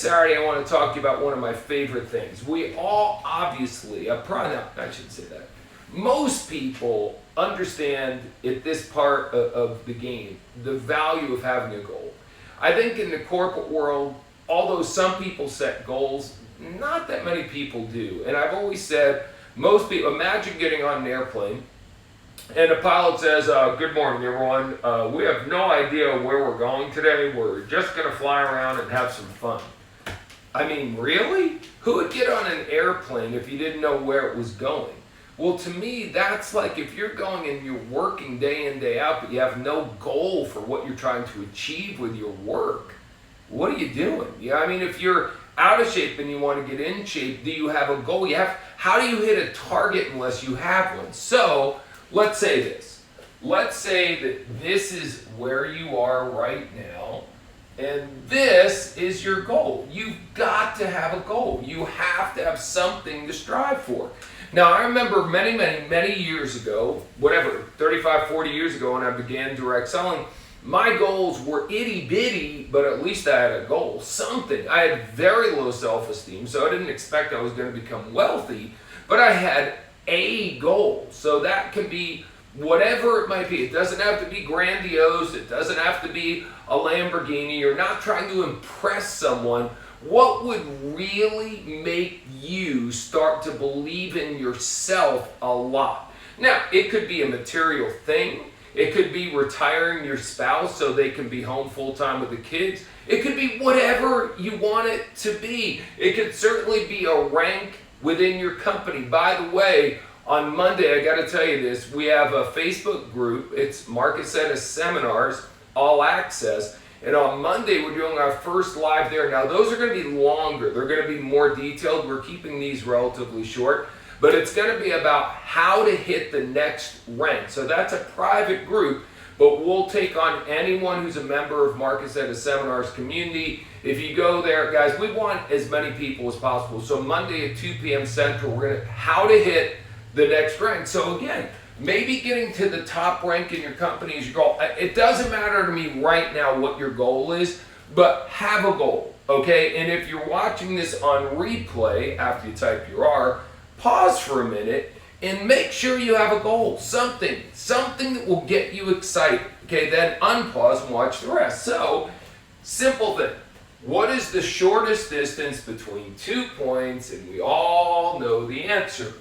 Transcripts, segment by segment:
Saturday, I want to talk to you about one of my favorite things. We all obviously, probably not, I shouldn't say that. Most people understand at this part of the game the value of having a goal. I think in the corporate world, although some people set goals, not that many people do. And I've always said, most people, imagine getting on an airplane and the pilot says, good morning everyone, we have no idea where we're going today, we're just going to fly around and have some fun. I mean, really? Who would get on an airplane if you didn't know where it was going? Well, to me, that's like if you're going and you're working day in, day out, but you have no goal for what you're trying to achieve with your work. What are you doing? Yeah, I mean, if you're out of shape and you want to get in shape, do you have a goal? How do you hit a target unless you have one? So, let's say this. Let's say that this is where you are right now. And this is your goal. You've got to have a goal. You have to have something to strive for. Now, I remember many years ago, 35, 40 years ago when I began direct selling, my goals were itty bitty, but at least I had a goal, something. I had very low self-esteem, so I didn't expect I was going to become wealthy, but I had a goal. So that can be whatever it might be. It doesn't have to be grandiose. It doesn't have to be a Lamborghini. You're not trying to impress someone. What would really make you start to believe in yourself a lot? Now, it could be a material thing. It could be retiring your spouse so they can be home full-time with the kids. It could be whatever you want it to be. It could certainly be a rank within your company. By the way, on Monday, I got to tell you this, we have a Facebook group. It's Marc Accetta Seminars, all access. And on Monday, we're doing our first live there. Now, those are going to be longer. They're going to be more detailed. We're keeping these relatively short. But it's going to be about how to hit the next rank. So that's a private group, but we'll take on anyone who's a member of Marc Accetta Seminars community. If you go there, guys, we want as many people as possible. So Monday at 2 p.m. Central, we're going to how to hit the next rank. So again, maybe getting to the top rank in your company is your goal. It doesn't matter to me right now what your goal is, but have a goal, okay? And if you're watching this on replay after you type your R, pause for a minute and make sure you have a goal, something that will get you excited, okay? Then unpause and watch the rest. So, simple thing. What is the shortest distance between 2 points? And we all know the answer.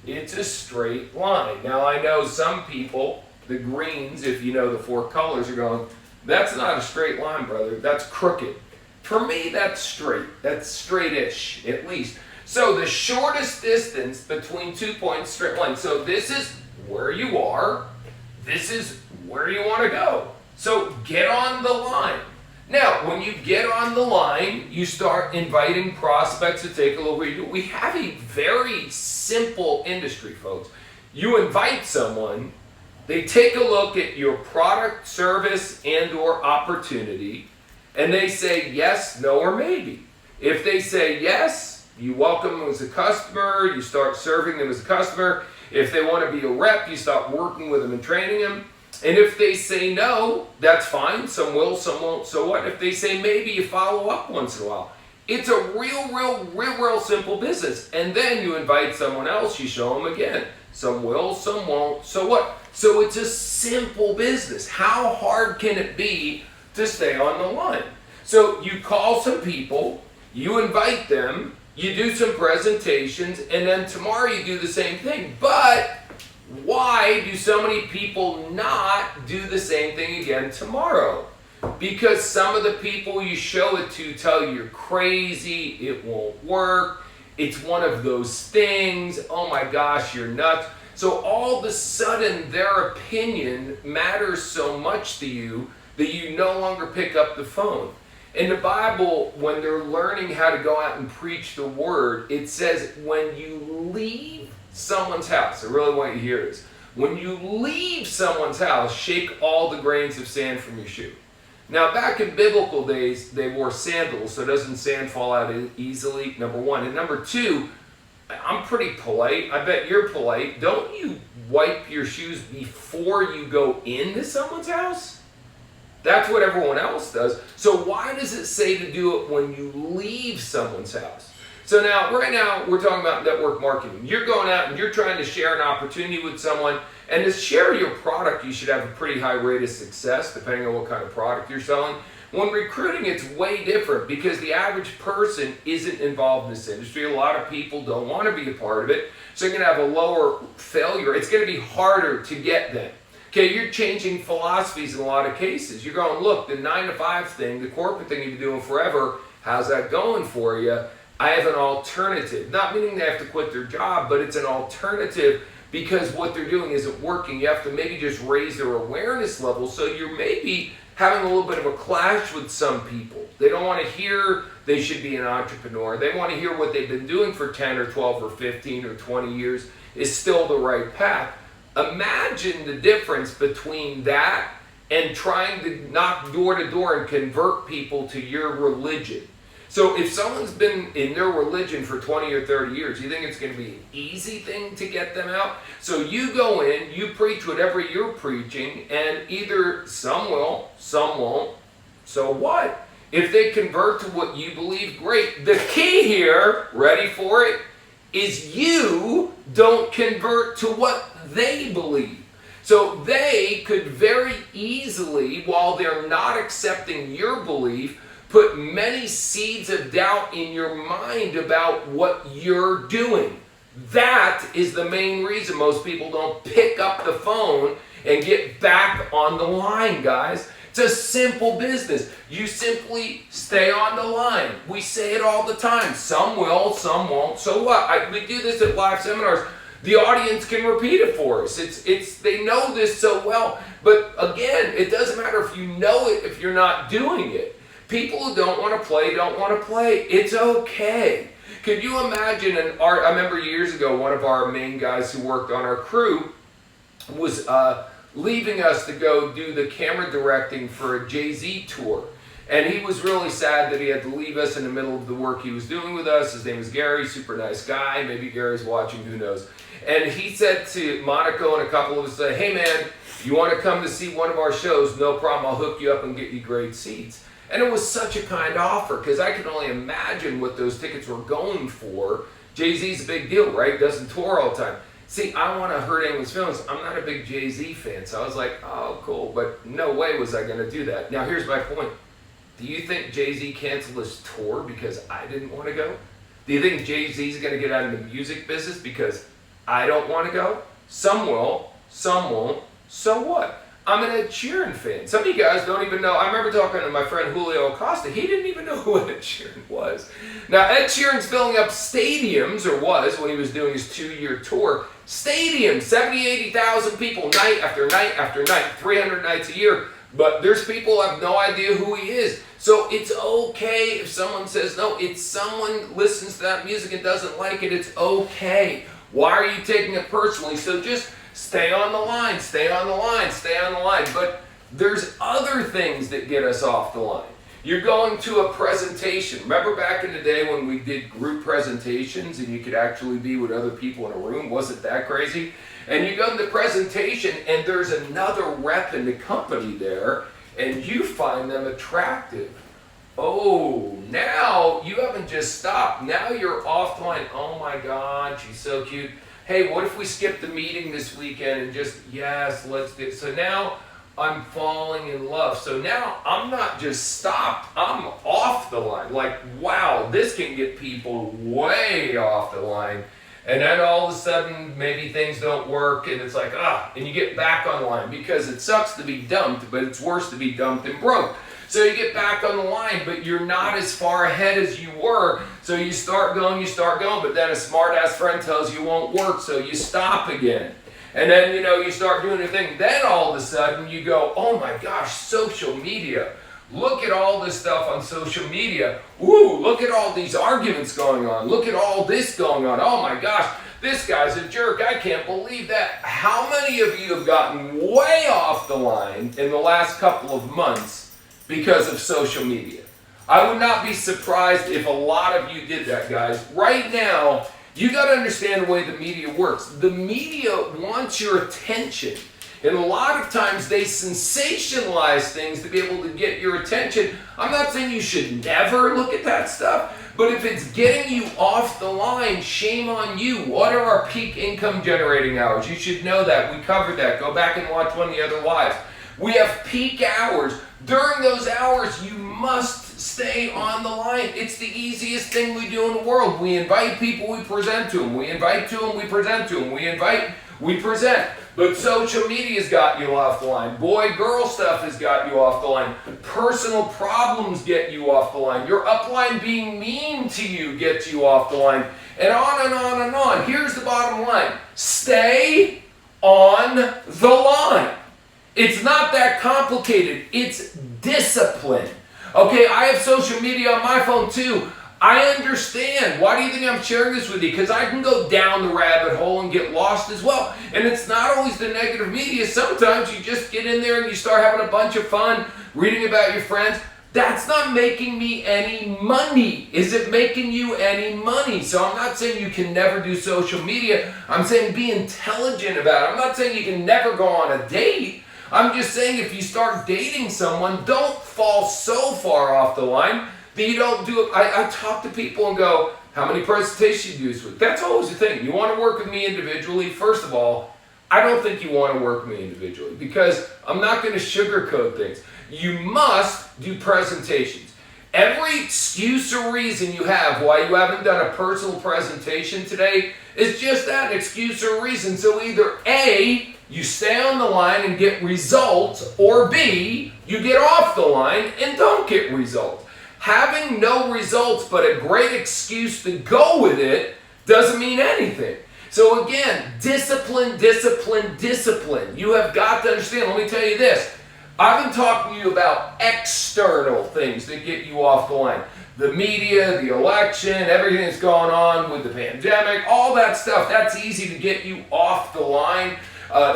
It's a straight line. Now, I know some people, the greens, if you know the four colors, are going, that's not a straight line, brother. That's crooked. For me, that's straight. That's straight-ish, at least. So the shortest distance between 2 points, straight line. So this is where you are. This is where you want to go. So get on the line. Now, when you get on the line, you start inviting prospects to take a look what you do. We have a very simple industry, folks. You invite someone, they take a look at your product, service, and or opportunity, and they say yes, no, or maybe. If they say yes, you welcome them as a customer, you start serving them as a customer. If they want to be a rep, you start working with them and training them. And if they say no, that's fine. Some will, some won't. So what? If they say maybe, you follow up once in a while. It's a real simple business. And then you invite someone else, you show them again. Some will, some won't. So what? So it's a simple business. How hard can it be to stay on the line? So you call some people, you invite them, you do some presentations, and then tomorrow you do the same thing. But why do so many people not do the same thing again tomorrow? Because some of the people you show it to tell you you're crazy, it won't work, it's one of those things, oh my gosh, you're nuts. So all of a sudden their opinion matters so much to you that you no longer pick up the phone. In the Bible, when they're learning how to go out and preach the word, it says when you leave someone's house, I really want you to hear this. When you leave someone's house, shake all the grains of sand from your shoe. Now, back in biblical days, they wore sandals, so doesn't sand fall out easily, number one. And number two, I'm pretty polite. I bet you're polite. Don't you wipe your shoes before you go into someone's house? That's what everyone else does. So why does it say to do it when you leave someone's house? So now, right now, we're talking about network marketing. You're going out and you're trying to share an opportunity with someone, and to share your product, you should have a pretty high rate of success, depending on what kind of product you're selling. When recruiting, it's way different because the average person isn't involved in this industry. A lot of people don't want to be a part of it, so you're going to have a lower failure. It's going to be harder to get them. Okay, you're changing philosophies in a lot of cases. You're going, look, the 9-to-5 thing, the corporate thing you've been doing forever, how's that going for you? I have an alternative. Not meaning they have to quit their job, but it's an alternative because what they're doing isn't working. You have to maybe just raise their awareness level, so you're maybe having a little bit of a clash with some people. They don't want to hear they should be an entrepreneur. They want to hear what they've been doing for 10 or 12 or 15 or 20 years is still the right path. Imagine the difference between that and trying to knock door to door and convert people to your religion. So if someone's been in their religion for 20 or 30 years, you think it's going to be an easy thing to get them out? So you go in, you preach whatever you're preaching, and either some will, some won't. So what? If they convert to what you believe, great. The key here, ready for it, is you don't convert to what they believe. So they could very easily, while they're not accepting your belief, put many seeds of doubt in your mind about what you're doing. That is the main reason most people don't pick up the phone and get back on the line, guys. It's a simple business. You simply stay on the line. We say it all the time. Some will, some won't. So what? We do this at live seminars. The audience can repeat it for us. They know this so well. But again, it doesn't matter if you know it if you're not doing it. People who don't want to play don't want to play. It's okay. Could you imagine I remember years ago, one of our main guys who worked on our crew was leaving us to go do the camera directing for a Jay-Z tour. And he was really sad that he had to leave us in the middle of the work he was doing with us. His name is Gary, super nice guy. Maybe Gary's watching, who knows. And he said to Monaco and a couple of us, hey man, you want to come to see one of our shows? No problem, I'll hook you up and get you great seats. And it was such a kind offer because I can only imagine what those tickets were going for. Jay-Z's a big deal, right? Doesn't tour all the time. See, I want to hurt anyone's feelings. I'm not a big Jay-Z fan, so I was like, oh, cool. But no way was I going to do that. Now, here's my point. Do you think Jay-Z canceled his tour because I didn't want to go? Do you think Jay-Z's going to get out of the music business because I don't want to go? Some will, some won't. So what? I'm an Ed Sheeran fan. Some of you guys don't even know. I remember talking to my friend Julio Acosta. He didn't even know who Ed Sheeran was. Now, Ed Sheeran's filling up stadiums, or was when he was doing his 2-year tour. Stadiums, 70, 80,000 people, night after night after night, 300 nights a year. But there's people who have no idea who he is. So it's okay if someone says, no, it's someone listens to that music and doesn't like it. It's okay. Why are you taking it personally? So just stay on the line, stay on the line, stay on the line. But there's other things that get us off the line. You're going to a presentation. Remember back in the day when we did group presentations and you could actually be with other people in a room? Wasn't that crazy? And you go to the presentation and there's another rep in the company there and you find them attractive. Oh, now you haven't just stopped. Now you're off the line. Oh my God, she's so cute. Hey, what if we skip the meeting this weekend and just, yes, let's do it. So now I'm falling in love. So now I'm not just stopped, I'm off the line. Like, wow, this can get people way off the line. And then all of a sudden, maybe things don't work and it's like, and you get back on the line because it sucks to be dumped, but it's worse to be dumped and broke. So you get back on the line, but you're not as far ahead as you were. So you start going, but then a smart-ass friend tells you it won't work, so you stop again. And then, you start doing your thing. Then all of a sudden you go, oh my gosh, social media. Look at all this stuff on social media. Ooh, look at all these arguments going on. Look at all this going on. Oh my gosh, this guy's a jerk. I can't believe that. How many of you have gotten way off the line in the last couple of months because of social media? I would not be surprised if a lot of you did that, guys. Right now, you got to understand the way the media works. The media wants your attention. And a lot of times they sensationalize things to be able to get your attention. I'm not saying you should never look at that stuff, but if it's getting you off the line, shame on you. What are our peak income generating hours? You should know that. We covered that. Go back and watch one of the other lives. We have peak hours. During those hours, you must stay on the line. It's the easiest thing we do in the world. We invite people, we present to them. We invite to them, we present to them. We invite, we present. But social media's got you off the line. Boy-girl stuff has got you off the line. Personal problems get you off the line. Your upline being mean to you gets you off the line. And on and on and on. Here's the bottom line. Stay on the line. It's not that complicated. It's discipline. Okay, I have social media on my phone too. I understand. Why do you think I'm sharing this with you? Because I can go down the rabbit hole and get lost as well. And it's not always the negative media. Sometimes you just get in there and you start having a bunch of fun, reading about your friends. That's not making me any money. Is it making you any money? So I'm not saying you can never do social media. I'm saying be intelligent about it. I'm not saying you can never go on a date. I'm just saying if you start dating someone, don't fall so far off the line that you don't do it. I talk to people and go, how many presentations you do this week? That's always the thing. You want to work with me individually? First of all, I don't think you want to work with me individually because I'm not going to sugarcoat things. You must do presentations. Every excuse or reason you have why you haven't done a personal presentation today is just that, an excuse or reason. So either A, you stay on the line and get results, or B, you get off the line and don't get results. Having no results but a great excuse to go with it doesn't mean anything. So again, discipline, discipline, discipline. You have got to understand. Let me tell you this. I've been talking to you about external things that get you off the line. The media, the election, everything that's going on with the pandemic, all that stuff, that's easy to get you off the line.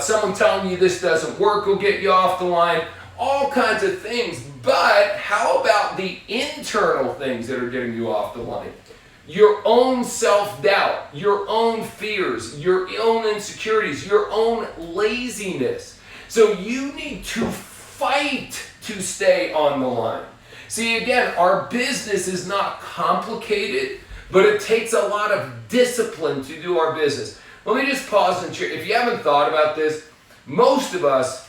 Someone telling you this doesn't work will get you off the line. All kinds of things. But how about the internal things that are getting you off the line? Your own self-doubt, your own fears, your own insecurities, your own laziness. So you need to fight to stay on the line. See, again, our business is not complicated, but it takes a lot of discipline to do our business. Let me just pause and share. If you haven't thought about this, most of us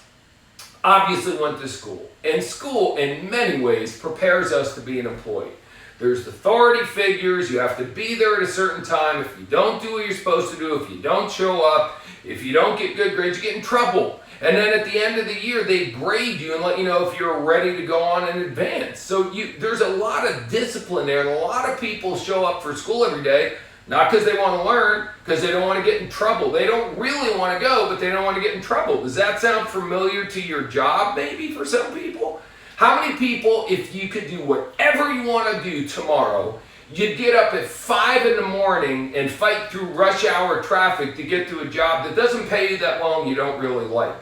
obviously went to school. And school, in many ways, prepares us to be an employee. There's authority figures. You have to be there at a certain time. If you don't do what you're supposed to do, if you don't show up, if you don't get good grades, you get in trouble. And then at the end of the year, they grade you and let you know if you're ready to go on and advance. So there's a lot of discipline there. And a lot of people show up for school every day, not because they want to learn, because they don't want to get in trouble. They don't really want to go, but they don't want to get in trouble. Does that sound familiar to your job, maybe, for some people? How many people, if you could do whatever you want to do tomorrow, you'd get up at 5 in the morning and fight through rush hour traffic to get to a job that doesn't pay you that well and you don't really like?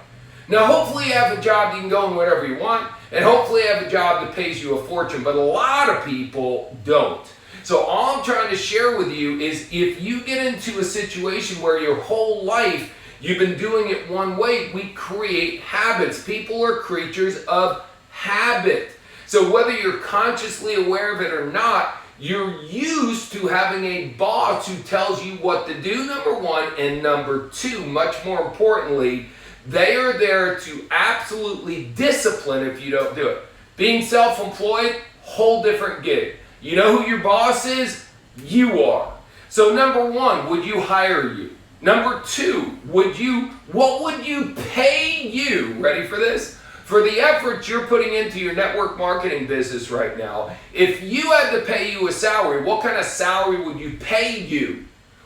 Now, hopefully you have a job you can go in whatever you want, and hopefully you have a job that pays you a fortune, but a lot of people don't. So all I'm trying to share with you is if you get into a situation where your whole life you've been doing it one way, we create habits. People are creatures of habit. So whether you're consciously aware of it or not, you're used to having a boss who tells you what to do, number one, and number two, much more importantly, they are there to absolutely discipline if you don't do it. Being self-employed, whole different gig. You know who your boss is? You are. So number one, would you hire you? Number two, what would you pay you? Ready for this? For the effort you're putting into your network marketing business right now, if you had to pay you a salary, what kind of salary would you pay you?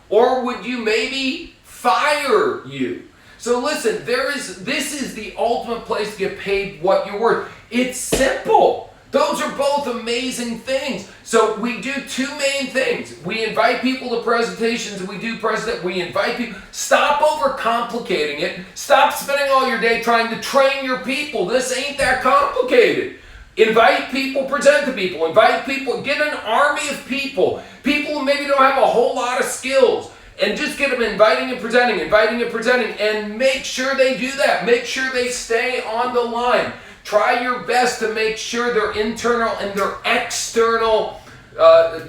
Or would you maybe fire you? So listen, this is the ultimate place to get paid what you're worth. It's simple. Those are both amazing things. So we do two main things. We invite people to presentations and we invite people. Stop overcomplicating it. Stop spending all your day trying to train your people. This ain't that complicated. Invite people, present to people. Invite people, get an army of people. People who maybe don't have a whole lot of skills. and just get them inviting and presenting, and make sure they do that. Make sure they stay on the line. Try your best to make sure their internal and their external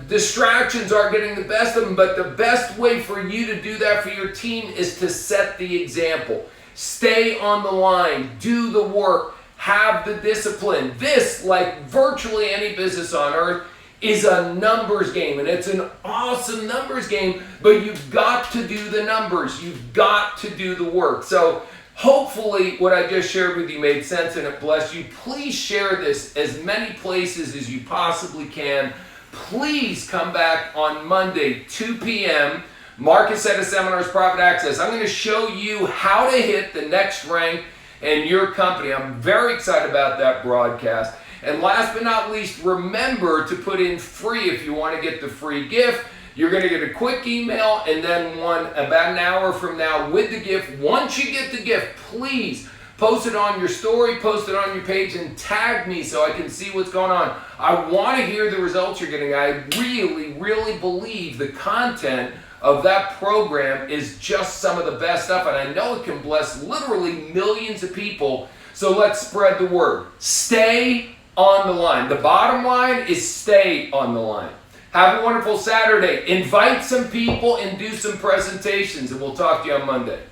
distractions aren't getting the best of them, but the best way for you to do that for your team is to set the example. Stay on the line, do the work, have the discipline. This, like virtually any business on earth, is a numbers game, and it's an awesome numbers game, but you've got to do the numbers. You've got to do the work. So hopefully what I just shared with you made sense and it blessed you. Please share this as many places as you possibly can. Please come back on Monday, 2 p.m., Marc Accetta Seminars Private Access. I'm going to show you how to hit the next rank in your company. I'm very excited about that broadcast. And last but not least, remember to put in free if you want to get the free gift. You're going to get a quick email and then one about an hour from now with the gift. Once you get the gift, please post it on your story, post it on your page, and tag me so I can see what's going on. I want to hear the results you're getting. I really, really believe the content of that program is just some of the best stuff, and I know it can bless literally millions of people. So let's spread the word. Stay on the line. The bottom line is stay on the line. Have a wonderful Saturday. Invite some people and do some presentations, and we'll talk to you on Monday.